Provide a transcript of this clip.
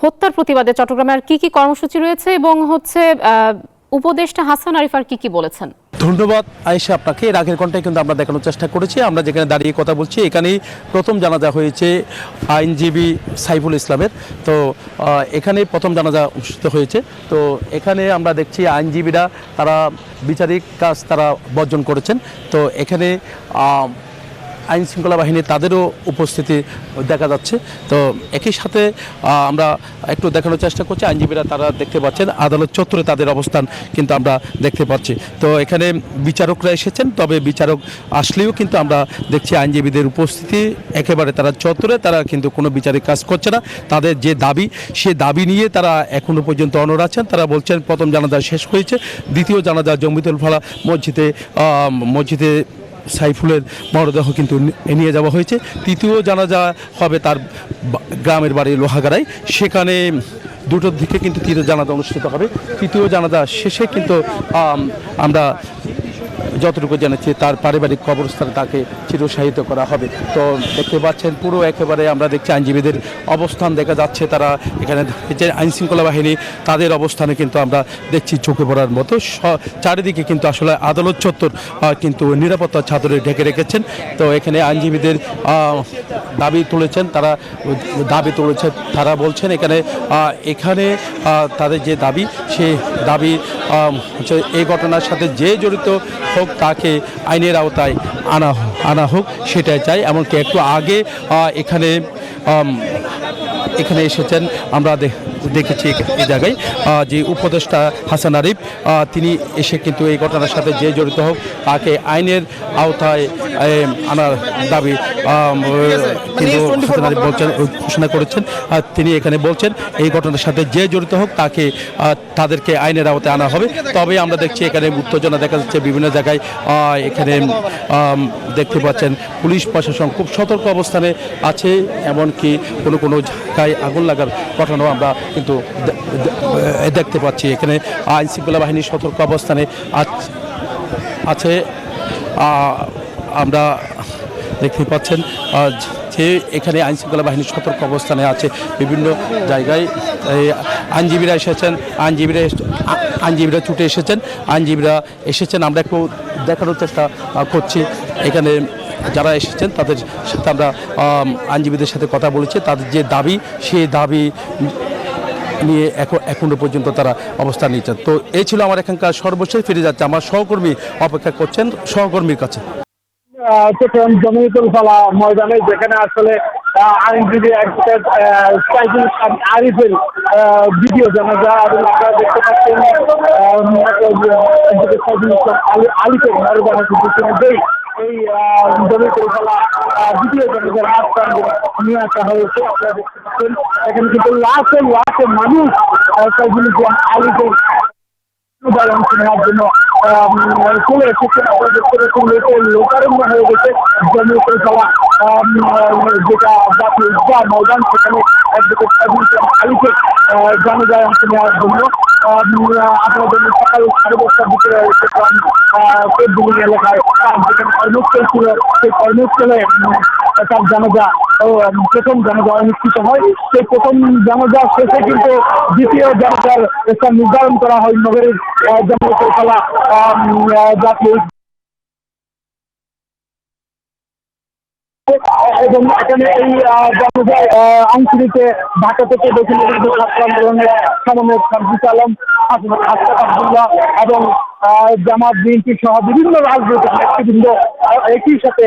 হত্যার প্রতিবাদে চট্টগ্রামে আর কি কর্মসূচি রয়েছে এবং উপদেষ্টা হাসান আরিফ আর কি বলেছেন? ধন্যবাদ আয়েশা আপনাকে। এর আগের ঘন্টায় কিন্তু আমরা দেখানোর চেষ্টা করেছি, আমরা যেখানে দাঁড়িয়ে কথা বলছি এখানেই প্রথম জানাজা হয়েছে আইনজীবী সাইফুল ইসলামের। তো এখানে প্রথম জানাজা অনুষ্ঠিত হয়েছে। তো এখানে আমরা দেখছি আইনজীবীরা তারা বিচারিক কাজ তারা বর্জন করেছেন। তো এখানে আইন শৃঙ্খলা বাহিনী তাদেরও উপস্থিতি দেখা যাচ্ছে। তো একই সাথে আমরা একটু দেখানোর চেষ্টা করছি, আইনজীবীরা তারা দেখতে পাচ্ছেন আদালত চত্বরে তাদের অবস্থান কিন্তু আমরা দেখতে পাচ্ছি। তো এখানে বিচারকরা এসেছেন, তবে বিচারক আসলেও কিন্তু আমরা দেখছি আইনজীবীদের উপস্থিতি একেবারে তারা চত্বরে, তারা কিন্তু কোনো বিচারিক কাজ করছে না। তাদের যে দাবি সে দাবি নিয়ে তারা এখনও পর্যন্ত অনড় আছেন। তারা বলছেন প্রথম জানাজা শেষ হয়েছে, দ্বিতীয় জানাজা জমিতুল ফালা মসজিদে সাইফুলের মরদেহ কিন্তু নিয়ে যাওয়া হয়েছে। তৃতীয় জানাজা হবে তার গ্রামের বাড়ি লোহাগাড়ায়, সেখানে 2টোর দিকে কিন্তু তৃতীয় জানাজা অনুষ্ঠিত হবে। তৃতীয় জানাজা শেষে কিন্তু আমরা যতটুকু জানাচ্ছি তার পারিবারিক কবরস্থানে তাকে চিরশায়িত করা হবে। তো দেখতে পাচ্ছেন পুরো একেবারে আমরা দেখছি আইনজীবীদের অবস্থান দেখা যাচ্ছে, তারা এখানে যে আইন শৃঙ্খলা বাহিনী তাদের অবস্থানে কিন্তু আমরা দেখছি চোখে পড়ার মতো। চারিদিকে কিন্তু আসলে আদালত চত্বর কিন্তু নিরাপত্তার চাদরে ঢেকে রেখেছেন। তো এখানে আইনজীবীদের দাবি তুলেছেন, তারা বলছেন এখানে তাদের যে দাবি সেই দাবি হচ্ছে এই ঘটনার সাথে যে জড়িত হোক তাকে আইনের আওতায় আনা হোক, সেটাই চাই। এমনকি একটু আগে এখানে এসেছেন, আমরা দেখেছি এই জায়গায় যে উপদেষ্টা হাসান আরিফ তিনি এসে কিন্তু এই ঘটনার সাথে যে জড়িত হোক তাকে আইনের আওতায় আনার দাবি কিন্তু হাসান আরিফ ঘোষণা করেছেন। তিনি এখানে বলছেন এই ঘটনার সাথে যে জড়িত হোক তাদেরকে আইনের আওতায় আনা হবে। তবে আমরা দেখছি এখানে উত্তেজনা দেখা যাচ্ছে বিভিন্ন জায়গায়। এখানে দেখতে পাচ্ছেন পুলিশ প্রশাসন খুব সতর্ক অবস্থানে আছে, এমনকি কোনো জায়গায় আগুন লাগার ঘটনাও আমরা কিন্তু দেখতে পাচ্ছি। এখানে আইন শৃঙ্খলা বাহিনীর সতর্ক অবস্থানে আছে। আমরা দেখতে পাচ্ছেন যে এখানে আইন শৃঙ্খলা বাহিনীর সতর্ক অবস্থানে আছে বিভিন্ন জায়গায়। আইনজীবীরা ছুটে এসেছেন, আমরা একটু দেখানোর চেষ্টা করছি। এখানে যারা এসেছেন তাদের সাথে আমরা আইনজীবীদের সাথে কথা বলেছি, তাদের যে দাবি সেই দাবি নিয়ে এখনো পর্যন্ত তারা অবস্থান নিচ্ছেন। তো এই ছিল আমার এখানকার সর্বশেষ। ফিরে যাচ্ছে আমার সহকর্মী অপেক্ষা করছেন সহকর্মীর কাছে। জমিতুল ফালা ময়দানে, যেখানে আসলে আইনজীবী সাইফুল আরিফের ভিডিও জানাজা এবং আপনারা দেখতে পাচ্ছেন আলিফের মরদেহ কিন্তু এই জমিতুল ফালা ভিডিও জানাজার মাঝখান নিয়ে আসা হয়েছে। আপনারা দেখতে পাচ্ছেন এখানে কিন্তু লাখে মানুষ সাইফুল আলিফের অংশ নেওয়ার জন্য চলে এসেছেন। আপনারা দেখতে পাচ্ছেন লোকারণ্য হয়ে গেছে জমিতুল ফালা যেটা জাতীয় ঈদগাহ ময়দান, সেখানে আলিফের জানাজায় অংশ নেওয়ার জন্য আপনার জন্য সকাল 10:30টার দিকে পেটবিলি এলাকায় যেখানে কর্মস্থল ছিল সেই কর্মস্থলে তার জানাজা প্রথম জানাজা অনুষ্ঠিত হয়। সেই প্রথম জানাজা শেষে কিন্তু দ্বিতীয় জানাজার স্থান নির্ধারণ করা হয় নগরের জমিতুল ফালা জাতীয়। এবং এখানে এই জানাজায় অংশ নিতে ঢাকা থেকে দক্ষিণ ছাত্র আন্দোলনের সমন্বয়ক সার্জিস আলম, আশরাফ আব্দুল্লাহ এবং জামাত বিএনপি সহ বিভিন্ন রাজনৈতিক নেতৃবৃন্দ একই সাথে